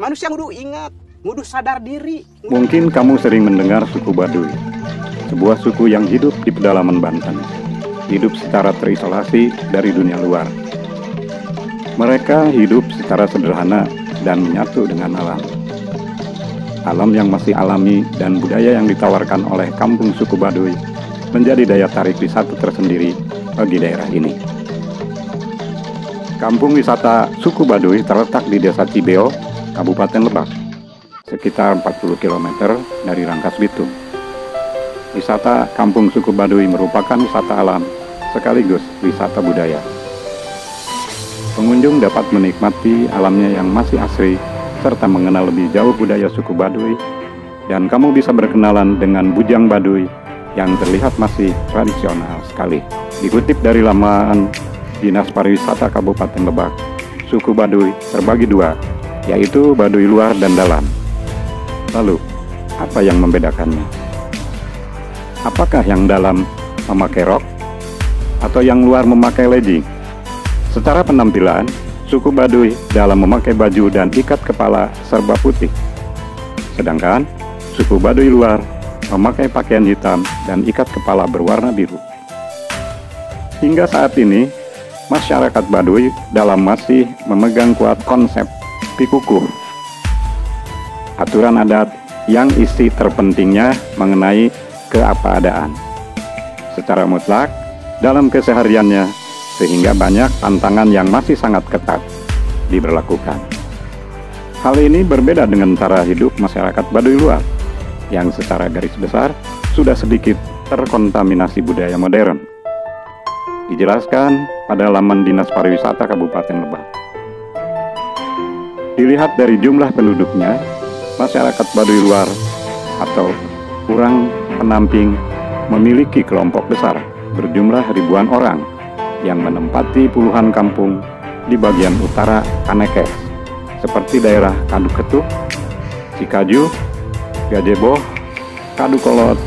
Manusia kudu ingat, kudu sadar diri. Mungkin kamu sering mendengar suku Baduy, sebuah suku yang hidup di pedalaman Banten, hidup secara terisolasi dari dunia luar. Mereka hidup secara sederhana dan menyatu dengan alam. Alam yang masih alami dan budaya yang ditawarkan oleh kampung suku Baduy menjadi daya tarik wisata tersendiri bagi daerah ini. Kampung wisata suku Baduy terletak di Desa Cibeo, Kabupaten Lebak, sekitar 40 km dari Rangkas Bitung. Wisata kampung suku Baduy merupakan wisata alam sekaligus wisata budaya. Pengunjung dapat menikmati alamnya yang masih asri serta mengenal lebih jauh budaya suku Baduy, dan kamu bisa berkenalan dengan bujang Baduy yang terlihat masih tradisional sekali. Dikutip dari laman Dinas Pariwisata Kabupaten Lebak, suku Baduy terbagi dua, yaitu Baduy luar dan dalam. Lalu, apa yang membedakannya? Apakah yang dalam memakai rok atau yang luar memakai legging? Secara penampilan, suku Baduy dalam memakai baju dan ikat kepala serba putih, sedangkan suku Baduy luar memakai pakaian hitam dan ikat kepala berwarna biru. Hingga saat ini, masyarakat Baduy dalam masih memegang kuat konsep pikukuh, aturan adat yang isi terpentingnya mengenai keapaadaan secara mutlak dalam kesehariannya, sehingga banyak tantangan yang masih sangat ketat diberlakukan. Hal ini berbeda dengan cara hidup masyarakat Baduy luar yang secara garis besar sudah sedikit terkontaminasi budaya modern. Dijelaskan pada laman Dinas Pariwisata Kabupaten Lebak. Dilihat dari jumlah penduduknya, masyarakat Baduy luar atau kurang penamping memiliki kelompok besar berjumlah ribuan orang yang menempati puluhan kampung di bagian utara Kanekes, seperti daerah Kaduketuk, Cikaju, Gajeboh, Kadukolot,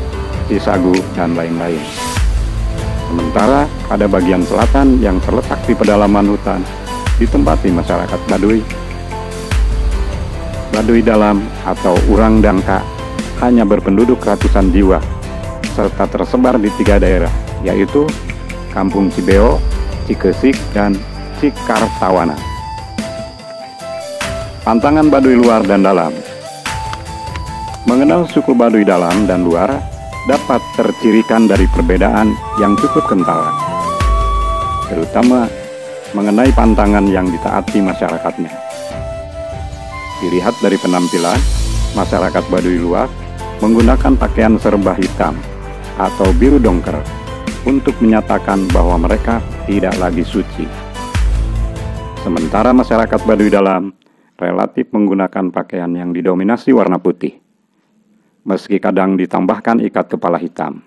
Cisagu, dan lain-lain. Sementara pada bagian selatan yang terletak di pedalaman hutan ditempati masyarakat Baduy. Baduy dalam atau Urang Dangka hanya berpenduduk ratusan jiwa, serta tersebar di 3 daerah, yaitu Kampung Cibeo, Cikesik, dan Cikartawana. Pantangan Baduy luar dan dalam. Mengenal suku Baduy dalam dan luar dapat tercirikan dari perbedaan yang cukup kental, terutama mengenai pantangan yang ditaati masyarakatnya. Dilihat dari penampilan, masyarakat Baduy luar menggunakan pakaian serba hitam atau biru dongker untuk menyatakan bahwa mereka tidak lagi suci. Sementara masyarakat Baduy dalam relatif menggunakan pakaian yang didominasi warna putih, meski kadang ditambahkan ikat kepala hitam.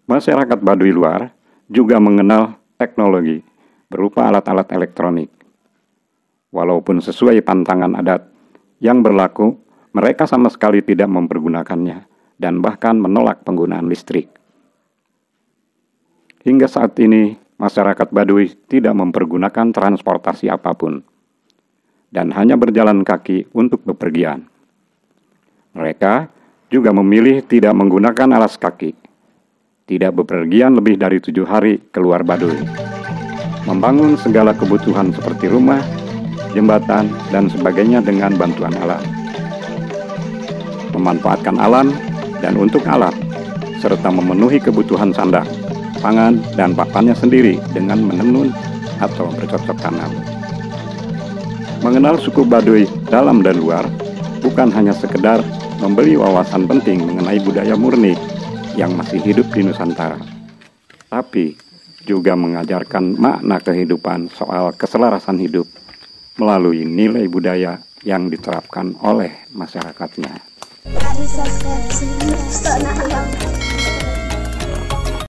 Masyarakat Baduy luar juga mengenal teknologi berupa alat-alat elektronik. Walaupun sesuai pantangan adat yang berlaku, mereka sama sekali tidak mempergunakannya dan bahkan menolak penggunaan listrik. Hingga saat ini, masyarakat Baduy tidak mempergunakan transportasi apapun dan hanya berjalan kaki untuk bepergian. Mereka juga memilih tidak menggunakan alas kaki, tidak bepergian lebih dari 7 hari keluar Baduy, membangun segala kebutuhan seperti rumah, jembatan, dan sebagainya dengan bantuan alam, memanfaatkan alam dan untuk alam, serta memenuhi kebutuhan sandang, pangan, dan pakannya sendiri dengan menenun atau bercocok tanam. Mengenal suku Baduy dalam dan luar bukan hanya sekedar memberi wawasan penting mengenai budaya murni yang masih hidup di Nusantara, tapi juga mengajarkan makna kehidupan soal keselarasan hidup melalui nilai budaya yang diterapkan oleh masyarakatnya. Bisa